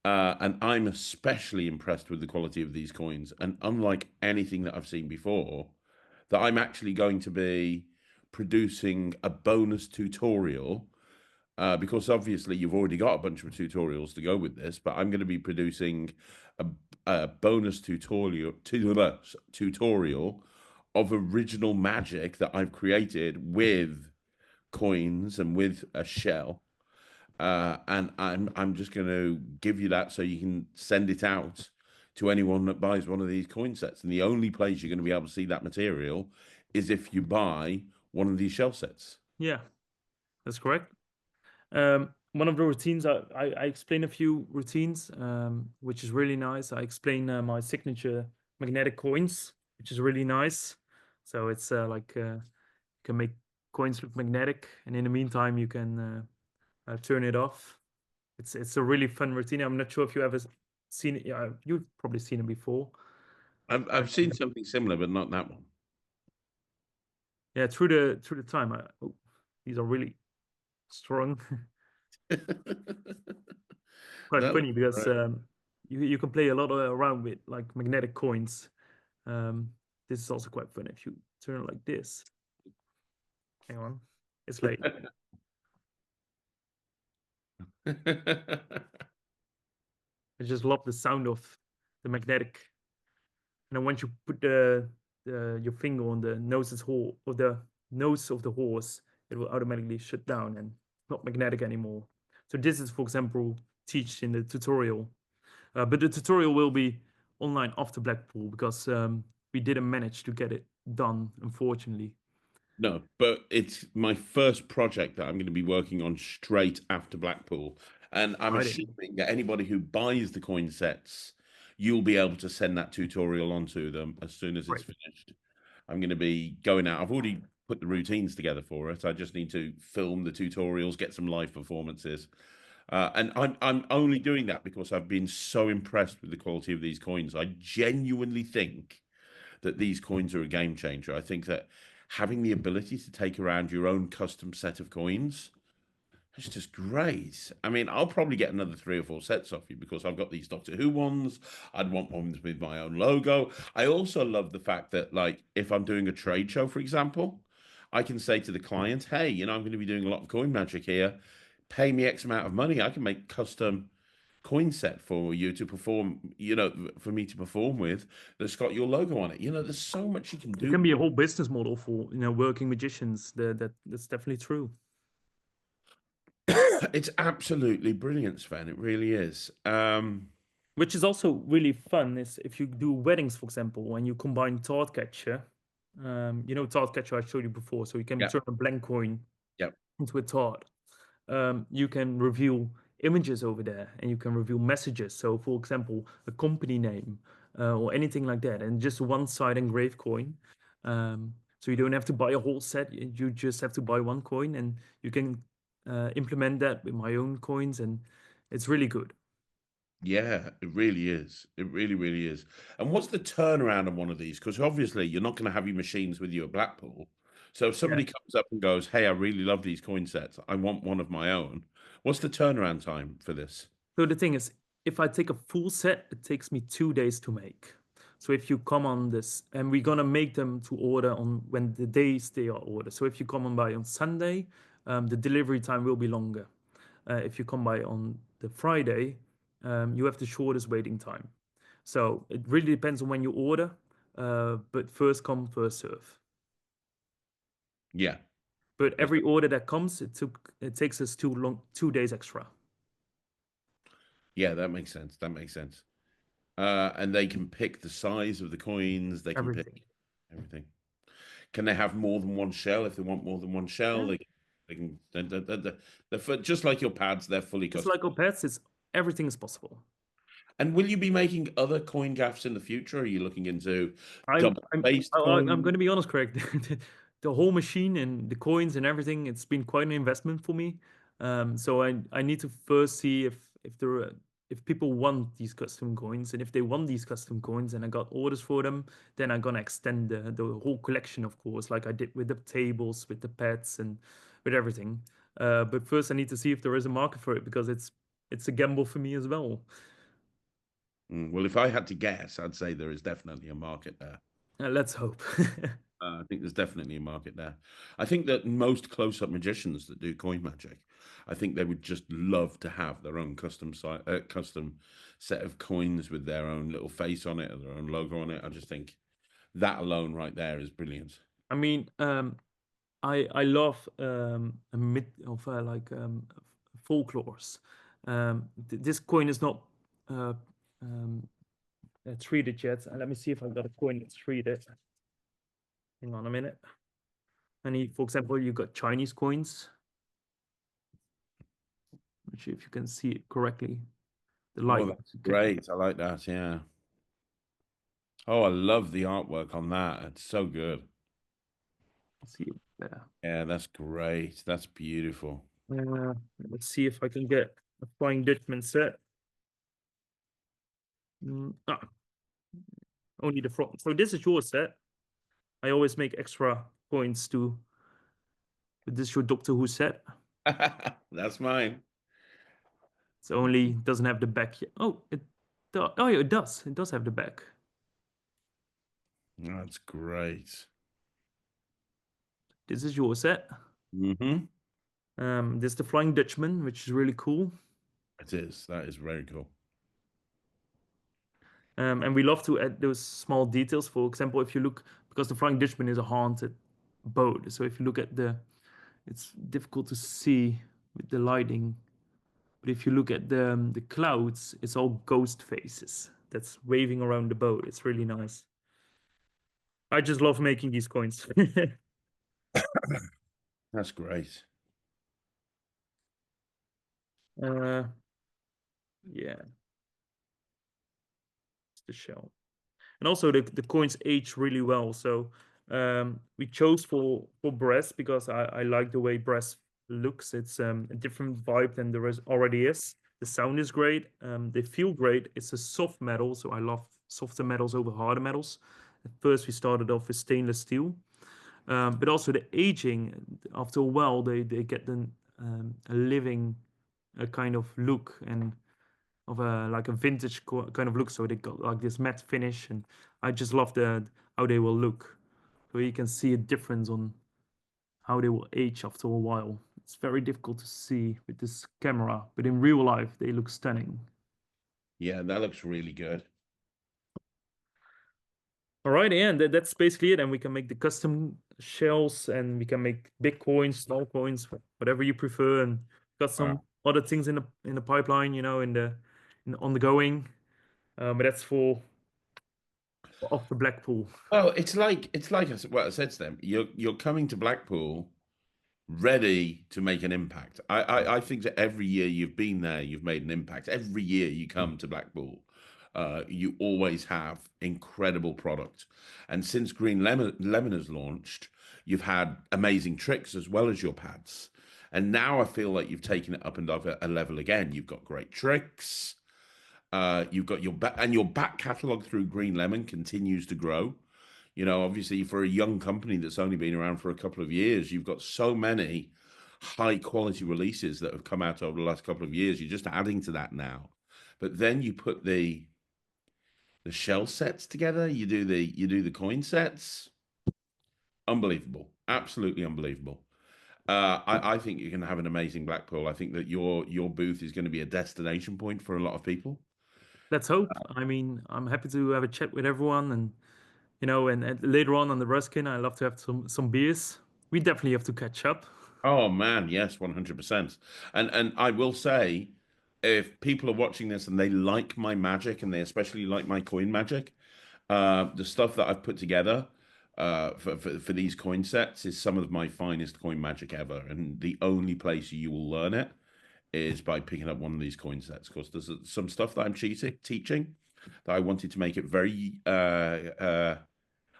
And I'm especially impressed with the quality of these coins. And unlike anything that I've seen before, that I'm actually going to be producing a bonus tutorial because obviously you've already got a bunch of tutorials to go with this, but I'm going to be producing a, a bonus tutorial of original magic that I've created with coins and with a shell. And I'm just going to give you that so you can send it out to anyone that buys one of these coin sets. And the only place you're going to be able to see that material is if you buy one of these shell sets. yeah. That's correct. One of the routines, I explain a few routines, which is really nice. I explain my signature magnetic coins, which is really nice. So it's like you can make coins look magnetic, and in the meantime you can turn it off. It's a really fun routine. I'm not sure if you ever seen it. Yeah, you've probably seen it before. I've seen something similar, but not that one. Yeah, through the time. Oh, these are really strong. Quite That looks funny because great. you can play a lot around with like magnetic coins. This is also quite fun if you turn it like this. Hang on, it's late. I just love the sound of the magnetic. And then once you put your finger on the nose's hole or the nose of the horse, it will automatically shut down and not magnetic anymore. So this is, for example, teach in the tutorial. But the tutorial will be online after Blackpool because we didn't manage to get it done, unfortunately. No, but it's my first project that I'm going to be working on straight after Blackpool. And I'm Exciting. assuming that anybody who buys the coin sets, you'll be able to send that tutorial onto them as soon as it's Right. finished. I'm going to be going out. I've already put the routines together for it. I just need to film the tutorials, get some live performances. And I'm only doing that because I've been so impressed with the quality of these coins. I genuinely think that these coins are a game changer. I think that having the ability to take around your own custom set of coins is just great. I mean, I'll probably get another 3 or 4 sets off you because I've got these Doctor Who ones. I'd want ones with my own logo. I also love the fact that, like, if I'm doing a trade show, for example, I can say to the client, hey, I'm going to be doing a lot of coin magic here. Pay me X amount of money. I can make custom coin set for you to perform, for me to perform with that's got your logo on it. There's so much you can It do. can be a whole business model for working magicians. That's definitely true. It's absolutely brilliant, Sven. It really is. Which is also really fun is if you do weddings, for example, when you combine Thought Catcher. Thought Catcher I showed you before, so you can Yeah, turn a blank coin yeah, into a thought. You can reveal images over there and you can reveal messages. So, for example, a company name or anything like that, and just one side engraved coin. So you don't have to buy a whole set. You just have to buy one coin, and you can implement that with my own coins, and it's really good. yeah. It really is. It really, really is. And what's the turnaround on one of these? Because obviously you're not going to have your machines with you at Blackpool. So if Yeah. somebody comes up and goes, "Hey, I really love these coin sets. I want one of my own." What's the turnaround time for this? So the thing is, if I take a full set, it takes me 2 days to make. So if you come on this, and we're gonna make them to order on when the days they are ordered. So if you come on by on Sunday, the delivery time will be longer. If you come by on the Friday, you have the shortest waiting time. So it really depends on when you order, but first come, first serve. Yeah. But That's every order that comes, it takes us too long, 2 days extra. Yeah, that makes sense. That makes sense. And they can pick the size of the coins. They can pick Everything. everything. Can they have more than one shell if they want more than one shell? Yeah. They can. Just like your pads. They're fully Just custom. like our pets, it's everything is possible. And will you be making other coin gaffs in the future? Are you looking into I'm double I'm faced I'm coins? going to be honest, Craig. The whole machine and the coins and everything, it's been quite an investment for me. So I need to first see if there are, if people want these custom coins, and if they want these custom coins, and I got orders for them, then I'm gonna extend the whole collection, of course, like I did with the tables, with the pets, and with everything. But first, I need to see if there is a market for it because it's a gamble for me as well. Well, if I had to guess, I'd say there is definitely a market there. Let's hope. I think there's definitely a market there. I think that most close-up magicians that do coin magic, I think they would just love to have their own custom set of coins with their own little face on it or their own logo on it. I just think that alone right there is brilliant. I mean, I love a mid of folklores. This coin is not uh, um, treated yet. Let me see if I've got a coin that's treated. Hang on a minute. For example, you got Chinese coins. Not sure if you can see it correctly. The Oh, light. that's Okay. great. I like that. Yeah. Oh, I love the artwork on that. It's so good. See it better. Yeah, that's great. That's beautiful. Let's see if I can get a Flying Dutchman set. Only the front. So this is your set. I always make extra points to. This is your Doctor Who set. That's mine. So only doesn't have the back yet. Oh, oh yeah, it does. It does have the back. That's great. This is your set. Mm-hmm. This is the Flying Dutchman, which is really cool. It is. That is very cool. And we love to add those small details. For example, if you look, because the Flying Dutchman is a haunted boat, so if you look at it's difficult to see with the lighting. But if you look at the clouds, it's all ghost faces that's waving around the boat. It's really nice. I just love making these coins. That's great. uh, yeah, it's the shell. And also the coins age really well. So we chose for brass because I like the way brass looks. It's a different vibe than the rest already is. The sound is great. They feel great. It's a soft metal, so I love softer metals over harder metals. At first, we started off with stainless steel, but also the aging. After a while, they get a living a kind of look and of a like a vintage kind of look. So they got like this matte finish, and I just love how they will look. So you can see a difference on how they will age after a while. It's very difficult to see with this camera, but in real life they look stunning. Yeah, that looks really good. All right, and that's basically it. And we can make the custom shells, and we can make big coins, small coins, whatever you prefer. And got some Wow. other things in the pipeline, on the going. But that's for off the Blackpool. Well, it's like what I said to them. You're coming to Blackpool ready to make an impact. I think that every year you've been there, you've made an impact. Every year you come to Blackpool, you always have incredible product. And since Lemon has launched, you've had amazing tricks as well as your pads. And now I feel like you've taken it up another a level again. You've got great tricks. You've got your back catalog through Green Lemon continues to grow. Obviously for a young company that's only been around for a couple of years, you've got so many high quality releases that have come out over the last couple of years. You're just adding to that now. But then you put the shell sets together, you do the coin sets. Unbelievable. Absolutely unbelievable. I think you're going to have an amazing Blackpool. I think that your booth is going to be a destination point for a lot of people. Let's hope. I mean, I'm happy to have a chat with everyone, and later on the Ruskin, I love to have some beers. We definitely have to catch up. Oh man, yes, 100%. And I will say, if people are watching this and they like my magic and they especially like my coin magic, the stuff that I've put together for these coin sets is some of my finest coin magic ever. And the only place you will learn it is by picking up one of these coin sets. Because there's some stuff that I'm teaching that I wanted to make it very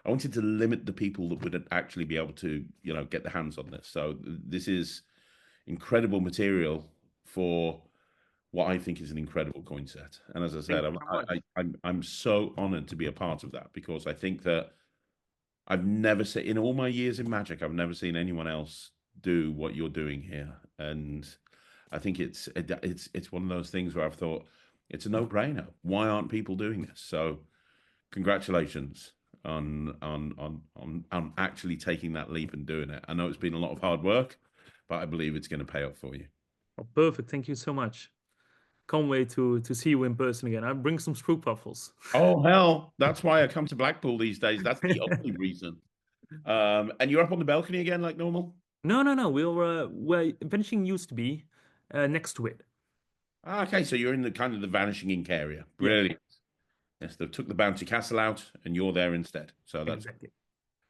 I wanted to limit the people that would actually be able to, get their hands on this. So this is incredible material for what I think is an incredible coin set. And as I Thank said, you so much. I'm so honored to be a part of that because I think that I've never seen in all my years in Magic, I've never seen anyone else do what you're doing here. And I think it's one of those things where I've thought it's a no-brainer. Why aren't people doing this? So congratulations on actually taking that leap and doing it. I know it's been a lot of hard work, but I believe it's going to pay off for you. Oh, perfect. Thank you so much. Can't wait to see you in person again. I bring some stroop waffles. Oh hell, that's why I come to Blackpool these days. That's the only reason. And you're up on the balcony again like normal? No, no, no. Where Vanishing used to be next to it. Okay, so you're in the kind of the Vanishing Ink area. Yeah, Brilliant. Yes, they took the Bounty Castle out and you're there instead. So that's exactly.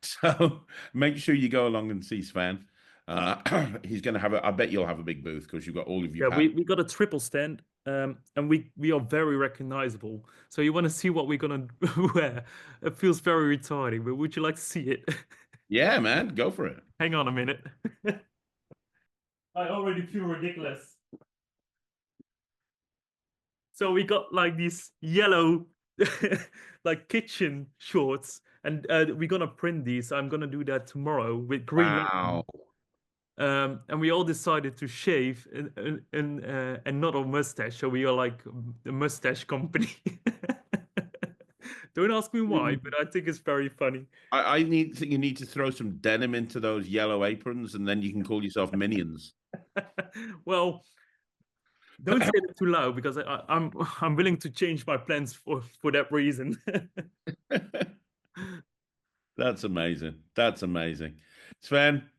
so make sure you go along and see Sven. He's going to have I bet you'll have a big booth because you've got all of your Yeah, pad. we got a triple stand, and we are very recognizable. So you want to see what we're gonna wear? It feels very retarded, but would you like to see it? Yeah, man, go for it. Hang on a minute. I already feel ridiculous. So we got like these yellow, like kitchen shorts, and we're gonna print these. I'm gonna do that tomorrow with green lemon. Wow. And we all decided to shave and not a mustache, so we are like a mustache company. Don't ask me why, but I think it's very funny. I think you need to throw some denim into those yellow aprons, and then you can call yourself Minions. Well, don't say it too loud because I'm willing to change my plans for that reason. That's amazing. That's amazing. Sven,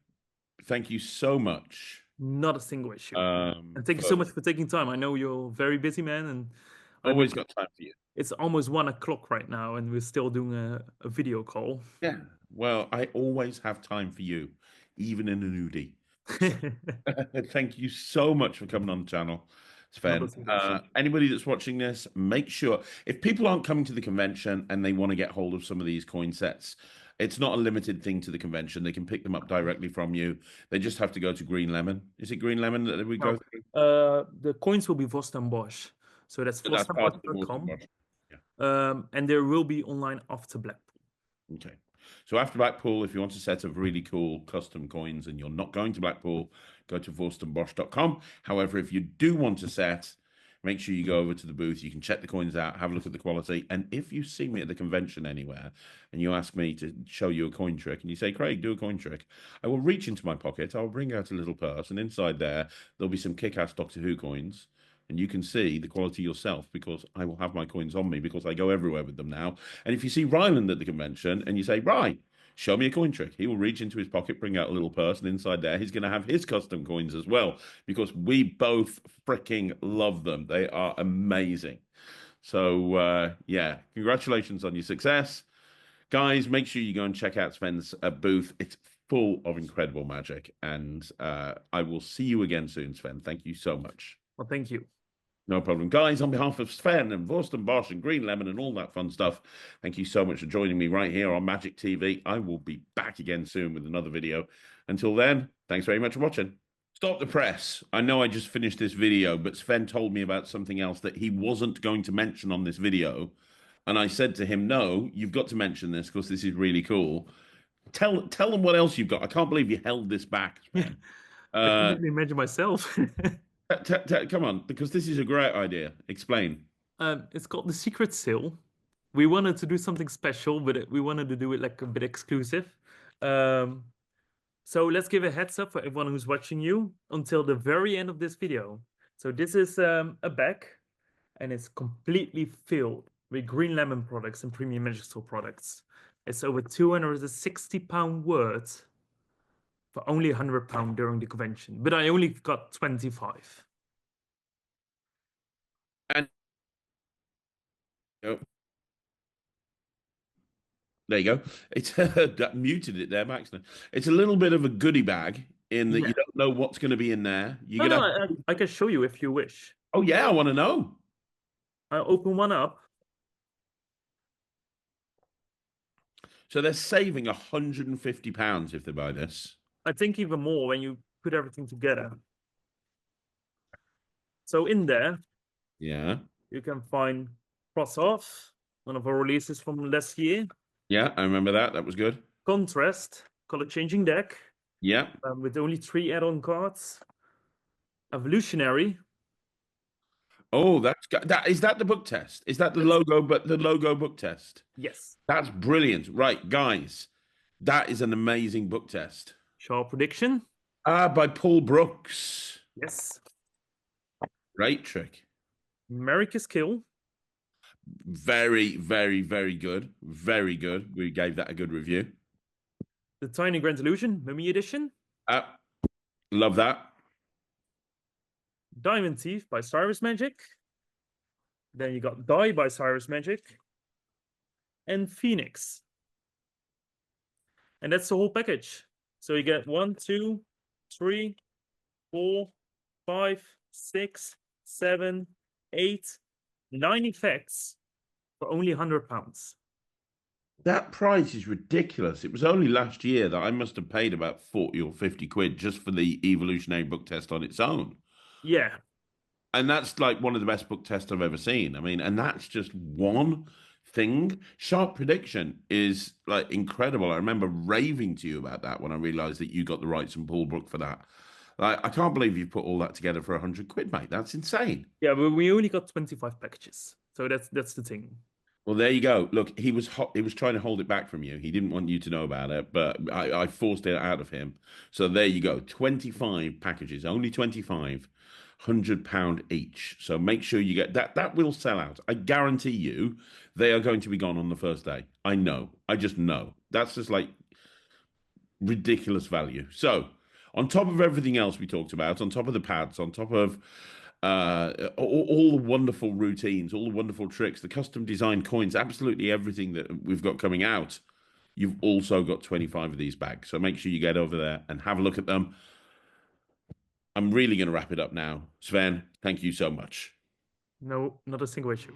thank you so much. Not a single issue. And thank you For so much for taking time. I know you're a very busy man, and I know always got time for you. it's almost 1 o'clock right now, and we're still doing a video call. Yeah. Well, I always have time for you, even in a nudie. Thank you so much for coming on the channel, Not a Sven. single issue. Anybody that's watching this, make sure if people aren't coming to the convention and they want to get hold of some of these coin sets, it's not a limited thing to the convention. They can pick them up directly from you. They just have to go to Green Lemon. Is it Green Lemon that we go through? The coins will be Vorst Bosch. So that's That's part of the vorstenbosch.com. Vorst Bosch. Yeah. And there will be online after Blackpool. Okay. So after Blackpool, if you want a set of really cool custom coins and you're not going to Blackpool, go to vorstenbosch.com. However, if you do want a set, make sure you go over to the booth. You can check the coins out, have a look at the quality. And if you see me at the convention anywhere and you ask me to show you a coin trick and you say, Craig, do a coin trick, I will reach into my pocket, I'll bring out a little purse, and inside there, there'll be some kick-ass Doctor Who coins. And you can see the quality yourself because I will have my coins on me because I go everywhere with them now. And if you see Ryland at the convention and you say, right, show me a coin trick, he will reach into his pocket, bring out a little purse, and inside there, he's going to have his custom coins as well because we both freaking love them. They are amazing. So, yeah, congratulations on your success. Guys, make sure you go and check out Sven's booth. It's full of incredible magic. And I will see you again soon, Sven. Thank you so much. Well, thank you. No problem. Guys, on behalf of Sven and Vorst Bosch and Green Lemon and all that fun stuff, thank you so much for joining me right here on Magic TV. I will be back again soon with another video. Until then, thanks very much for watching. Stop the press. I know I just finished this video, but Sven told me about something else that he wasn't going to mention on this video. And I said to him, no, you've got to mention this because this is really cool. Tell them what else you've got. I can't believe you held this back, Sven. I can only imagine myself. Come on, because this is a great idea. Explain. It's called the Secret Sale. We wanted to do something special, but we wanted to do it like a bit exclusive. So let's give a heads up for everyone who's watching you until the very end of this video. So this is a bag, and it's completely filled with Green Lemon products and Premium Magic Store products. It's over £260 worth for only £100 during the convention, but I only got 25. And oh, there you go. It's that muted it there, Max. It's a little bit of a goodie bag in that Yeah. you don't know what's going to be in there. You're No, gonna. I can show you if you wish. Oh yeah, I want to know. I'll open one up. So they're saving £150 if they buy this. I think even more when you put everything together. So in there, Yeah, you can find Cross Off, one of our releases from last year. yeah, I remember that. That was good. Contrast, color changing deck, Yeah. with only 3 add-on cards. Evolutionary. Oh, that is that the book test? Is that the logo? But the logo book test. Yes. That's brilliant. Right, guys, that is an amazing book test. Sharp Prediction. By Paul Brooks. Yes. Great trick. America's Kill. Very, very, very good. Very good. We gave that a good review. The Tiny Grand Illusion, Mummy Edition. Love that. Diamond Thief by Cyrus Magic. Then you got Die by Cyrus Magic. And Phoenix. And that's the whole package. So you get 1, 2, 3, 4, 5, 6, 7, 8, 9 effects for only £100. That price is ridiculous. It was only last year that I must have paid about 40 or 50 quid just for the evolutionary book test on its own. Yeah, And that's like one of the best book tests I've ever seen. I mean, and that's just one thing. Sharp prediction is like incredible. I remember raving to you about that when I realized that you got the rights and Paul Brook for that. Like, I can't believe you put all that together for 100 quid, mate. That's insane. yeah, but we only got 25 packages, so that's the thing. Well, there you go. Look, he was trying to hold it back from you. He didn't want you to know about it, but I forced it out of him. So there you go. 25 packages, only 25, £100 each. So make sure you get that. That will sell out. I guarantee you they are going to be gone on the first day. I know. I just know. That's just like ridiculous value. So, on top of everything else we talked about, on top of the pads, on top of all the wonderful routines, all the wonderful tricks, the custom designed coins, absolutely everything that we've got coming out, you've also got 25 of these bags. So make sure you get over there and have a look at them. I'm really going to wrap it up now. Sven, thank you so much. No, not a single issue.